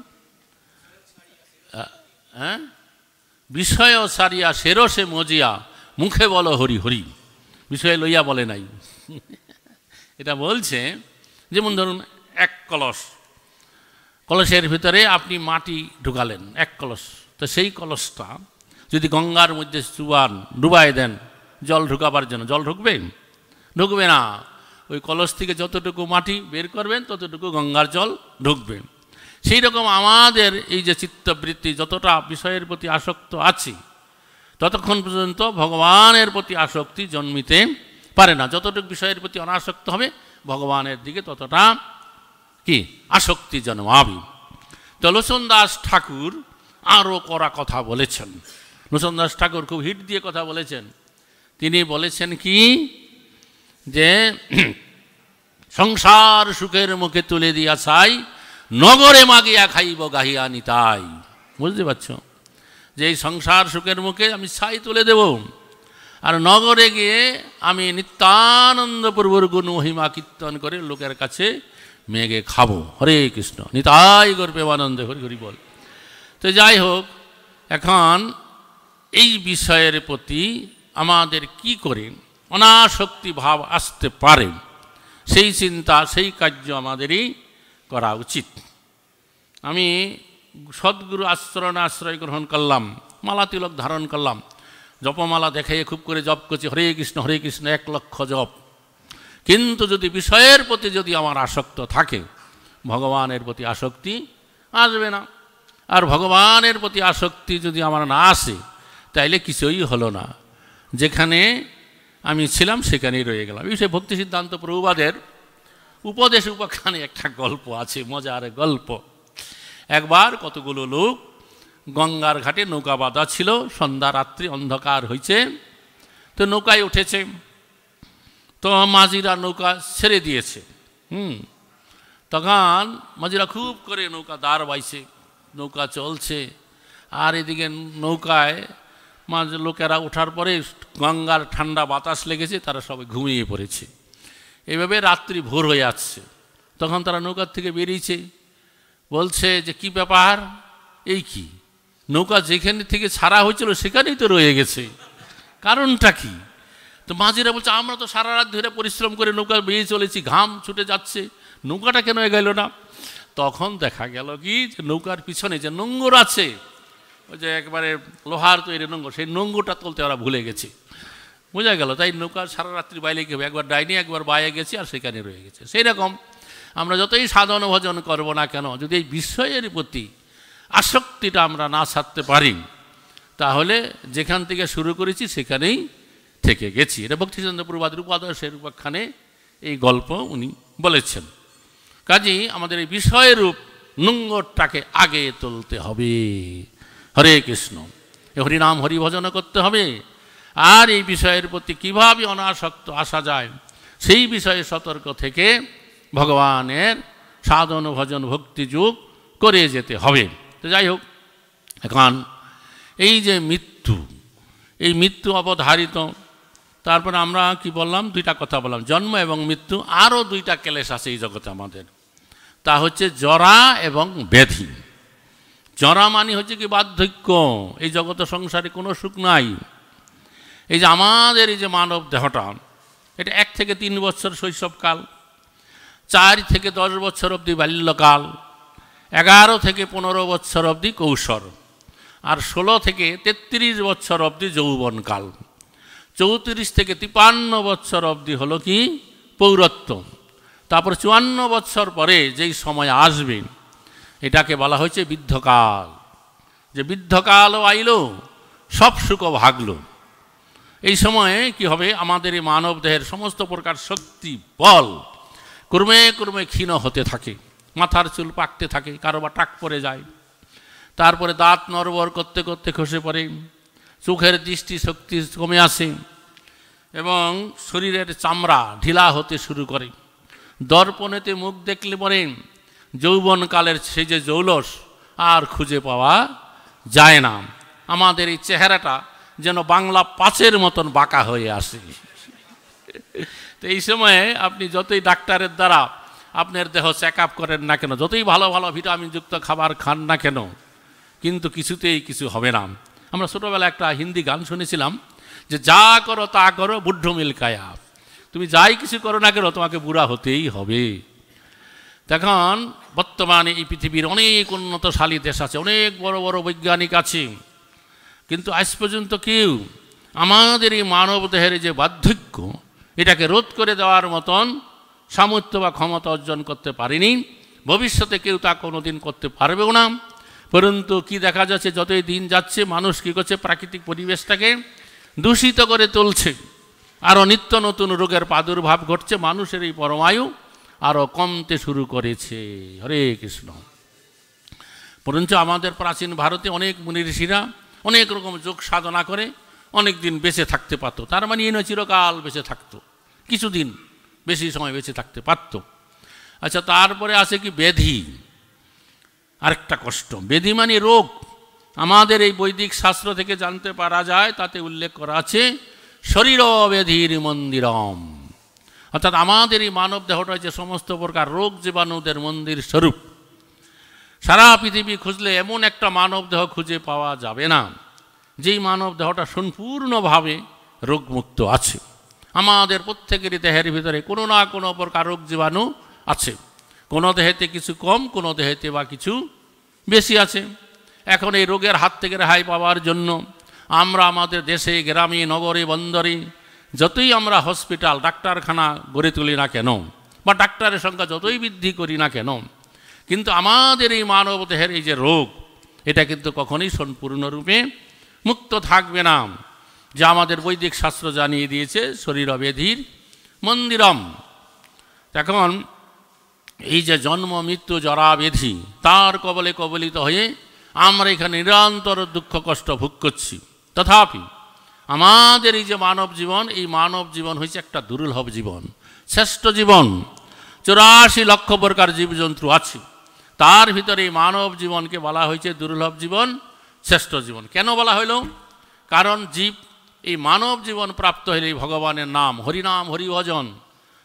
হ্যাঁ, বিষয় সারিয়া সেরসে মজিয়া, মুখে বলো হরি হরি, বিষয় লইয়া বলে নাই। এটা বলছে যেমন ধরুন এক কলস, কলসের ভিতরে আপনি মাটি ঢুকালেন এক কলস, তো সেই কলসটা যদি গঙ্গার মধ্যে ডুবাই দেন জল ঢুকাবার জন্য, জল ঢুকবে না। ওই কলস থেকে যতটুকু মাটি বের করবেন ততটুকু গঙ্গার জল ঢুকবে। সেই রকম আমাদের এই যে চিত্তবৃত্তি যতটা বিষয়ের প্রতি আসক্ত আছে ততক্ষণ পর্যন্ত ভগবানের প্রতি আসক্তি জন্মিতে পারে না। যতটুকু বিষয়ের প্রতি অনাসক্ত হবে ভগবানের দিকে ততটা কি আসক্তি জন্মাবে। তো লোচন দাস ঠাকুর আরও কড়া কথা বলেছেন। লোচন দাস ঠাকুর খুব হিট দিয়ে কথা বলেছেন। তিনি বলেছেন কি যে সংসার সুখের মুখে তুলে দিয়া চাই, নগরে মাগিয়া খাইব গাহিয়া নিতাই। বুঝতে পারছ যে এই সংসার সুখের মুখে আমি ছাই তুলে দেব, আর নগরে গিয়ে আমি নিত্যানন্দ প্রভুর গুণ মহিমা কীর্তন করে লোকের কাছে মেঘে খাবো। হরে কৃষ্ণ, নিতাই গৌর প্রেমানন্দে হরি হরি বল। তো যাই হোক, এখন এই বিষয়ের প্রতি আমাদের কি করে অনাসক্তি ভাব আসতে পারে সেই চিন্তা সেই কার্য আমাদেরই করা উচিত। আমি সদ্গুরু আশ্রয় গ্রহণ করলাম, মালা তিলক ধারণ করলাম, জপমালা দেখাইয়ে খুব করে জপ করছি হরে কৃষ্ণ 1 লক্ষ জপ, কিন্তু যদি বিষয়ের প্রতি যদি আমার আসক্ত থাকে ভগবানের প্রতি আসক্তি আসবে না। আর ভগবানের প্রতি আসক্তি যদি আমার না আসে তাইলে কিছুই হলো না, যেখানে আমি ছিলাম সেখানেই রয়ে গেলাম। এই ভক্তি সিদ্ধান্ত প্রভুপাদের উপদেশ উপাখ্যানে একটা গল্প আছে, মজার গল্প। একবার কতগুলো লোক গঙ্গার ঘাটে নৌকা বাঁধা ছিল, সন্ধ্যা রাত্রি অন্ধকার হয়েছে, তো নৌকায় উঠেছে। তো মাঝিরা নৌকা ছেড়ে দিয়েছে। তখন মাঝিরা খুব করে নৌকা দাঁড় বাইছে, নৌকা চলছে, আর এদিকে নৌকায় মাঝে লোকেরা ওঠার পরে গঙ্গার ঠান্ডা বাতাস লেগেছে, তারা সবাই ঘুমিয়ে পড়েছে। এইভাবে রাত্রি ভোর হয়ে আসছে। তখন তারা নৌকার থেকে বেরিয়েছে, বলছে যে কি ব্যাপার, এই কি নৌকা যেখানে থেকে ছাড়া হয়েছিল সেখানেই তো রয়ে গেছে, কারণটা কি? তো মাঝিরা বলছে আমরা তো সারা রাত ধরে পরিশ্রম করে নৌকা বেরিয়ে চলেছি, ঘাম ছুটে যাচ্ছে, নৌকাটা কেন গেল না? তখন দেখা গেল কি যে নৌকার পিছনে যে নোঙর আছে, ওই যে একবারে লোহার তৈরি নোঙর, সেই নোঙরটা তুলতে ওরা ভুলে গেছে। বোঝা গেল, তাই নৌকা সারা রাত্রি বাইরে কি হবে, একবার ডাইনি একবার বাইরে গেছি আর সেখানে রয়ে গেছে। সেই রকম আমরা যতই সাধন ভজন করব না কেন, যদি এই বিষয়ের প্রতি আসক্তিটা আমরা না ছাড়তে পারি তাহলে যেখান থেকে শুরু করেছি সেখানেই থেকে গেছি। এটা ভক্তিচন্দ্র প্রভুপাদের উপদেশের উপাখ্যানে এই গল্প উনি বলেছেন। কাজেই আমাদের এই বিষয়রূপ নোঙরটাকে আগে তুলতে হবে। হরে কৃষ্ণ, হরিনাম হরিভজন করতে হবে। আর এই বিষয়ের প্রতি কীভাবে অনাসক্ত আসা যায় সেই বিষয়ে সতর্ক থেকে ভগবানের সাধন ভজন ভক্তি যোগ করে যেতে হবে। তো যাই হোক, এখন এই যে মৃত্যু, এই মৃত্যু অবধারিত, তারপরে আমরা কি বললাম, দুইটা কথা বললাম, জন্ম এবং মৃত্যু। আরও দুইটা ক্লেশ আছে এই জগতে আমাদের, তা হচ্ছে জরা এবং ব্যাধি। জরা মানে হচ্ছে কি বার্ধক্য, এই জগতে সংসারে কোনো সুখ নাই। এই যে আমাদের এই যে মানব দেহটা, এটা 1 থেকে 3 বছর শৈশবকাল, 4 থেকে 10 বছর অবধি বাল্যকাল, 11 থেকে 15 বছর অবধি কৈশোর, আর 16 থেকে 33 বছর অবধি যৌবনকাল, 34 থেকে 53 বছর অবধি হলো কি পৌরত্ব। তারপর 54 বছর পরে যেই সময় আসবে এটাকে বলা হয়েছে বৃদ্ধকাল। যে বৃদ্ধকালও আইলো, সব সুখও ভাগলো। এই সময়ে কি হবে, আমাদের এই মানব দেহের সমস্ত প্রকার শক্তি বল ক্রমে ক্রমে ক্ষীণ হতে থাকে, মাথার চুল পাকতে থাকে, কারো বা টাক পড়ে যায়, তারপরে দাঁত নড়বড় করতে করতে খসে পড়ে, চোখের দৃষ্টি শক্তি কমে আসে এবং শরীরের চামড়া ঢিলা হতে শুরু করে। দর্পণেতে মুখ দেখলে পরে যৌবনকালের সেই যে জৌলস আর খুঁজে পাওয়া যায় না। আমাদের এই চেহারাটা যেন বাংলা 5-এর মতন বাঁকা হয়ে আসে। তো এই সময়ে আপনি যতই ডাক্তারের দ্বারা আপনার দেহ চেক আপ করেন না কেন, যতই ভালো ভালো ভিটামিনযুক্ত খাবার খান না কেন, কিন্তু কিছুতেই কিছু হবে না। আমরা ছোটোবেলা একটা হিন্দি গান শুনেছিলাম যে যা করো তা করো বুদ্ধ মিলকায়া, তুমি যাই কিছু করো না কেন তোমাকে বুড়া হতেই হবে। তখন বর্তমানে এই পৃথিবীর অনেক উন্নতশালী দেশ আছে, অনেক বড় বড় বৈজ্ঞানিক আছে, কিন্তু আজ পর্যন্ত কেউ আমাদের এই মানব দেহের যে বার্ধক্য এটাকে রোধ করে দেওয়ার মতন সামর্থ্য বা ক্ষমতা অর্জন করতে পারেনি। ভবিষ্যতে কেউ তা কোনোদিন করতে পারবেও না। পরন্তু কি দেখা যাচ্ছে, যতই দিন যাচ্ছে মানুষ কী করছে, প্রাকৃতিক পরিবেশটাকে দূষিত করে তুলছে, আরও নিত্য নতুন রোগের প্রাদুর্ভাব ঘটছে, মানুষের এই পরমায়ু আরও কমতে শুরু করেছে। হরে কৃষ্ণ। বরঞ্চ আমাদের প্রাচীন ভারতে অনেক মুনি ঋষিরা অনেক রকম যোগ সাধনা করে অনেক দিন বেঁচে থাকতে পারত। তার মানে এই নয় চিরকাল বেঁচে থাকতো, কিছুদিন বেশি সময় বেঁচে থাকতে পারত। আচ্ছা, তারপরে আছে কি ব্যাধি, আরেকটা কষ্ট। ব্যাধি মানে রোগ। আমাদের এই বৈদিক শাস্ত্র থেকে জানতে পারা যায়, তাতে উল্লেখ করা আছে শরীর ব্যাধির মন্দিরম, অর্থাৎ আমাদের এই মানব দেহটা যে সমস্ত প্রকার রোগ জীবাণুদের মন্দির স্বরূপ। সারা পৃথিবী খুঁজলে এমন একটা মানব দেহ খুঁজে পাওয়া যাবে না যেই মানব দেহটা সম্পূর্ণভাবে রোগমুক্ত আছে। আমাদের প্রত্যেকেরই দেহের ভিতরে কোনো না কোনো প্রকার রোগ জীবাণু আছে, কোনো দেহেতে কিছু কম, কোনো দেহেতে বা কিছু বেশি আছে। এখন এই রোগের হাত থেকে রেহাই পাওয়ার জন্য আমরা আমাদের দেশে, গ্রামে, নগরে, বন্দরে যতই আমরা হসপিটাল, ডাক্তারখানা গড়ে তুলি না কেন, বা ডাক্তারের সংখ্যা যতই বৃদ্ধি করি না কেন, কিন্তু আমাদের এই মানব দেহের এই যে রোগ, এটা কিন্তু কখনোই সম্পূর্ণরূপে মুক্ত থাকবে না। যা আমাদের বৈদিক শাস্ত্র জানিয়ে দিয়েছে শরীর ব্যাধির মন্দিরম। এখন এই যে জন্ম মৃত্যু জরা ব্যাধি, তার কবলে কবলিত হয়ে আমরা এখানে নিরন্তর দুঃখ কষ্ট ভোগ করছি। তথাপি আমাদের এই যে মানব জীবন, এই মানব জীবন হয়েছে একটা দুর্লভ জীবন, শ্রেষ্ঠ জীবন। 84 লক্ষ প্রকার জীবজন্তু আছে, তার ভিতরে এই মানব জীবনকে বলা হয়েছে দুর্লভ জীবন, শ্রেষ্ঠ জীবন। কেন বলা হইল? কারণ জীব এই মানব জীবন প্রাপ্ত হলে ভগবানের নাম, হরিনাম, হরিভজন,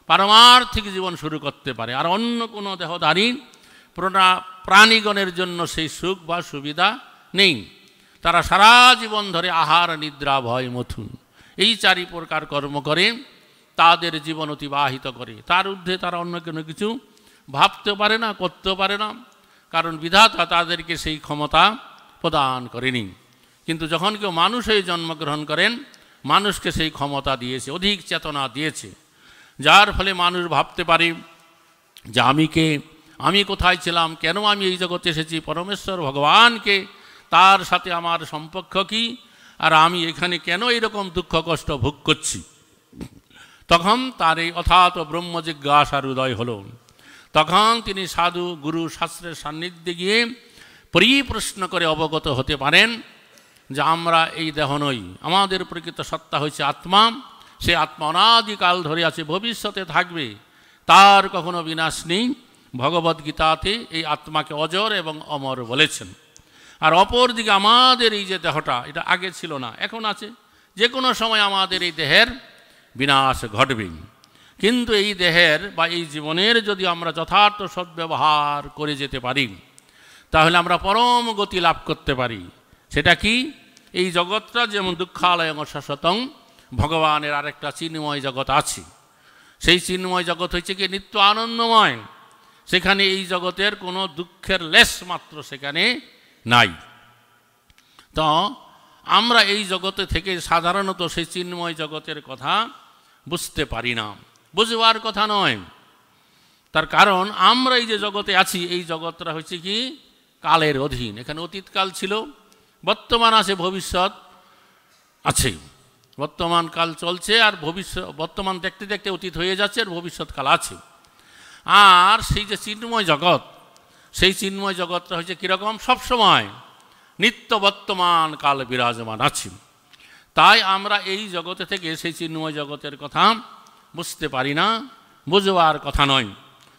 পারমার্থিক জীবন শুরু করতে পারে। আর অন্য কোনো দেহধারী প্রাণীগণের জন্য সেই সুখ বা সুবিধা নেই। তারা সারা জীবন ধরে আহার, নিদ্রা, ভয়, মথুন এই 4 প্রকার কর্ম করে তাদের জীবন অতিবাহিত করে। তার ঊর্ধ্বে তারা অন্য কোনো কিছু ভাবতে পারে না, করতে পারে না, কারণ বিধাতা তাদেরকে সেই ক্ষমতা প্রদান করেনি। কিন্তু যখন কেউ মানুষ হয়ে জন্মগ্রহণ করেন, মানুষকে সেই ক্ষমতা দিয়েছে, অধিক চেতনা দিয়েছে, যার ফলে মানুষ ভাবতে পারে যে আমি কে, আমি কোথায় ছিলাম, কেন আমি এই জগতে এসেছি, পরমেশ্বর ভগবানকে, তার সাথে আমার সম্পর্ক কী, আর আমি এখানে কেন এইরকম দুঃখ কষ্ট ভোগ করছি। তখন তার এই অথাত ব্রহ্ম জিজ্ঞাসার উদয় হল। তখন তিনি সাধু, গুরু, শাস্ত্রের সান্নিধ্যে গিয়ে পরিপ্রশ্ন করে অবগত হতে পারেন যে আমরা এই দেহ নই, আমাদের প্রকৃত সত্তা হয়েছে আত্মা। সে আত্মা অনাদিকাল ধরে আছে, ভবিষ্যতে থাকবে, তার কখনো বিনাশ নেই। ভগবদ্গীতাতে এই আত্মাকে অজর এবং অমর বলেছেন। আর অপরদিকে আমাদের এই যে দেহটা, এটা আগে ছিল না, এখন আছে। যে কোনো সময় আমাদের এই দেহের বিনাশ ঘটবে। কিন্তু এই দেহের বা এই জীবনের যদি আমরা যথার্থ সদ্ব্যবহার করে যেতে পারি, তাহলে আমরা পরম গতি লাভ করতে পারি। সেটা কি? এই জগৎটা যেমন দুঃখালয়ং শাশ্বতং, ভগবানের আরেকটা চিন্ময় জগৎ আছে। সেই চিন্ময় জগৎ হচ্ছে কি নিত্য আনন্দময়। সেখানে এই জগতের কোনো দুঃখের লেশ মাত্র সেখানে নাই। তো আমরা এই জগতে থেকে সাধারণত সেই চিন্ময় জগতের কথা বুঝতে পারি না, বুঝবার কথা নয়। তার কারণ আমরা এই যে জগতে আছি, এই জগৎটা হচ্ছে কি কালের অধীন। এখানে অতীতকাল ছিল, বর্তমান আছে, ভবিষ্যৎ আছে। বর্তমান কাল চলছে, আর বর্তমান দেখতে দেখতে অতীত হয়ে যাচ্ছে, আর ভবিষ্যৎকাল আছে। আর সেই যে চিন্ময় জগৎ, সেই চিন্ময় জগৎটা হচ্ছে কীরকম? সবসময় নিত্য বর্তমান কাল বিরাজমান আছে। তাই আমরা এই জগতে থেকে সেই চিন্ময় জগতের কথা বুঝতে পারি না, বুঝবার কথা নয়।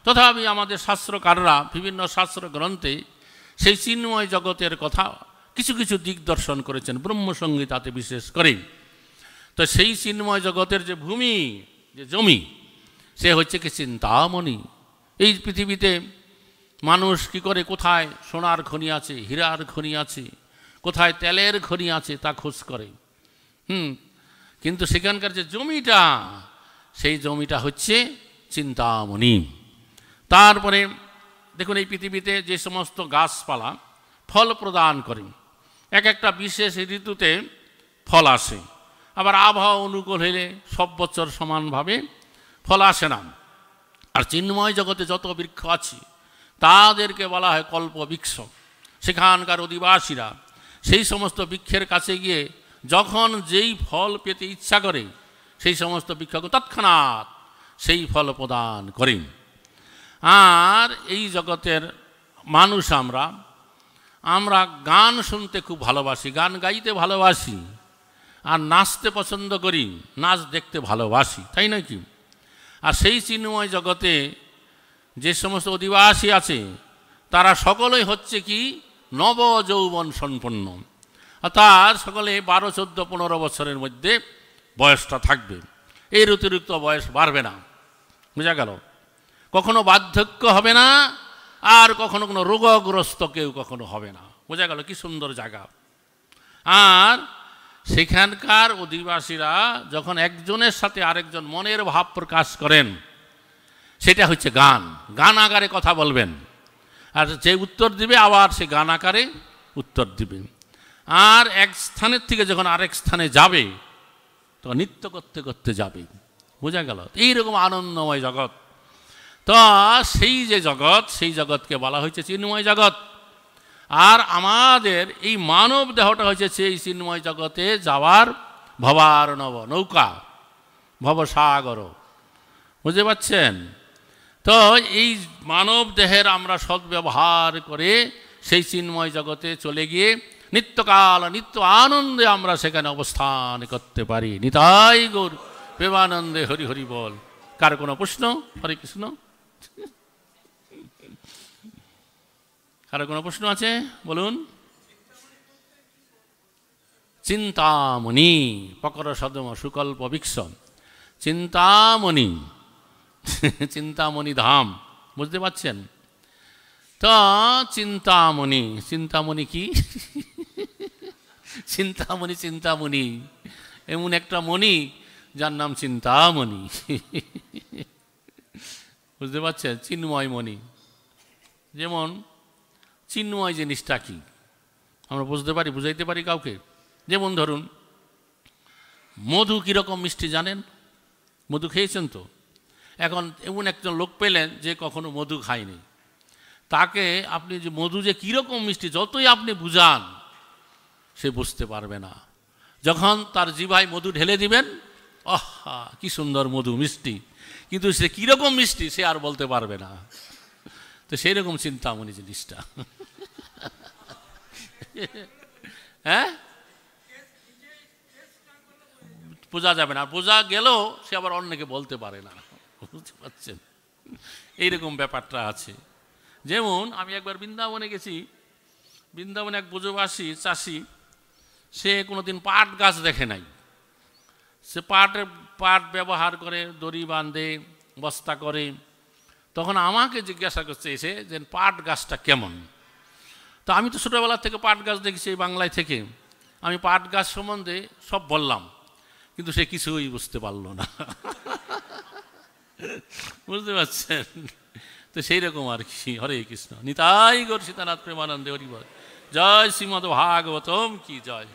তথাপি আমাদের শাস্ত্রকাররা বিভিন্ন শাস্ত্র গ্রন্থে সেই চিন্ময় জগতের কথা কিছু কিছু দিক দর্শন করেছেন, ব্রহ্মসংহিতাতে বিশেষ করে। তো সেই চিন্ময় জগতের যে ভূমি, যে জমি, সে হচ্ছে কি চিন্তামণি। এই পৃথিবীতে মানুষ কি করে কোথায় সোনার খনি আছে, হীরার খনি আছে, কোথায় তেলের খনি আছে তা খোঁজ করে। কিন্তু সেখানকার যে জমিটা, সেই জমিটা হচ্ছে চিন্তামণি। তারপরে দেখুন, এই পৃথিবীতে যে সমস্ত গাছপালা ফল প্রদান করে, এক একটা বিশেষ ঋতুতে ফল আসে, আবার আবহাওয়া অনুকূল হলে সব বছর সমানভাবে ফল আসে না। আর চিন্ময় জগতে যত বৃক্ষ আছে তাদেরকে বলা হয় কল্পবৃক্ষ। সেখানকার অধিবাসীরা সেই সমস্ত বৃক্ষের কাছে গিয়ে যখন যেই ফল পেতে ইচ্ছা করে, সেই সমস্ত বৃক্ষকে তৎক্ষণাৎ সেই ফল প্রদান করেন। আর এই জগতের মানুষ আমরা গান শুনতে খুব ভালোবাসি, গান গাইতে ভালোবাসি, আর নাচতে পছন্দ করি, নাচ দেখতে ভালোবাসি, তাই নাকি? আর সেই চিন্ময় জগতে যে সমস্ত অধিবাসী আছে তারা সকলেই হচ্ছে কি নব যৌবন সম্পন্ন, অর্থাৎ সকলে 12, 14, 15 বছরের মধ্যে বয়সটা থাকবে। এর অতিরিক্ত বয়স বাড়বে না, বোঝা গেল? কখনো বার্ধক্য হবে না, আর কখনো কোনো রোগগ্রস্ত কেউ কখনো হবে না, বোঝা গেল? কি সুন্দর জায়গা। আর সেখানকার অধিবাসীরা যখন একজনের সাথে আরেকজন মনের ভাব প্রকাশ করেন, সেটা হচ্ছে গান। গান আকারে কথা বলবেন, আর যে উত্তর দিবে আবার সে গান আকারে উত্তর দিবে। আর এক স্থানের থেকে যখন আরেক স্থানে যাবে, তখন নৃত্য করতে করতে যাবে, বোঝা গেল? এইরকম আনন্দময় জগৎ। তো সেই যে জগৎ, সেই জগৎকে বলা হয়েছে চিন্ময় জগৎ। আর আমাদের এই মানব দেহটা হচ্ছে সেই চিন্ময় জগতে যাওয়ার ভবার্ণব নৌকা, ভবসাগর, বুঝতে পারছেন? তো এই মানব দেহের আমরা সদ্ব্যবহার করে সেই চিন্ময় জগতে চলে গিয়ে নিত্যকাল নিত্য আনন্দে আমরা সেখানে অবস্থান করতে পারি। নিতাই গৌর প্রেমানন্দে হরি হরি বল। কার কোনো প্রশ্ন? হরে কৃষ্ণ। কারো কোনো প্রশ্ন আছে? বলুন। চিন্তামণি পকর সদম সুকল্প বৃক্ষ, চিন্তামণি, চিন্তামণি ধাম, বুঝতে পারছেন? তো চিন্তামণি, চিন্তামণি কি? চিন্তামণি, চিন্তামণি এমন একটা মণি যার নাম চিন্তামণি, বুঝতে পারছেন? চিন্ময় মণি। যেমন চিন্ময় জিনিসটা কি আমরা বুঝতে পারি, বুঝাইতে পারি কাউকে। যেমন ধরুন, মধু কীরকম মিষ্টি জানেন? মধু খেয়েছেন তো? এখন এমন একজন লোক পেলেন যে কখনো মধু খায়নি, তাকে আপনি যে মধু যে কীরকম মিষ্টি যতই আপনি বুঝান, সে বুঝতে পারবে না। যখন তার জিভায় মধু ঢেলে দিবেন, আহা কি সুন্দর মধু, মিষ্টি, কিন্তু সে কীরকম মিষ্টি সে আর বলতে পারবে না। তো সেই রকম চিন্তামণি জিনিসটা, হ্যাঁ, বোঝা যাবে না, বোঝা গেলেও সে আবার অন্যকে বলতে পারে না, বুঝতে পারছেন? এইরকম ব্যাপারটা আছে। যেমন আমি একবার বৃন্দাবনে গেছি, বৃন্দাবনে এক ব্রজবাসী চাষি, সে কোনোদিন পাট গাছ দেখে নাই। সে পাটের পাট ব্যবহার করে, দড়ি বাঁধে, বস্তা করে। তখন আমাকে জিজ্ঞাসা করছে এসে যে পাট গাছটা কেমন। তো আমি তো ছোটোবেলা থেকে পাট গাছ দেখেছি এই বাংলায় থেকে, আমি পাট গাছ সম্বন্ধে সব বললাম, কিন্তু সে কিছুই বুঝতে পারলো না। বুঝতে পারছেন? তো সেই রকম আর কি। হরে কৃষ্ণ। নিতাই গৌর সীতানাথ প্রেমানন্দে হরিবল। জয় শ্রীমদ্ ভাগবতম কি জয়।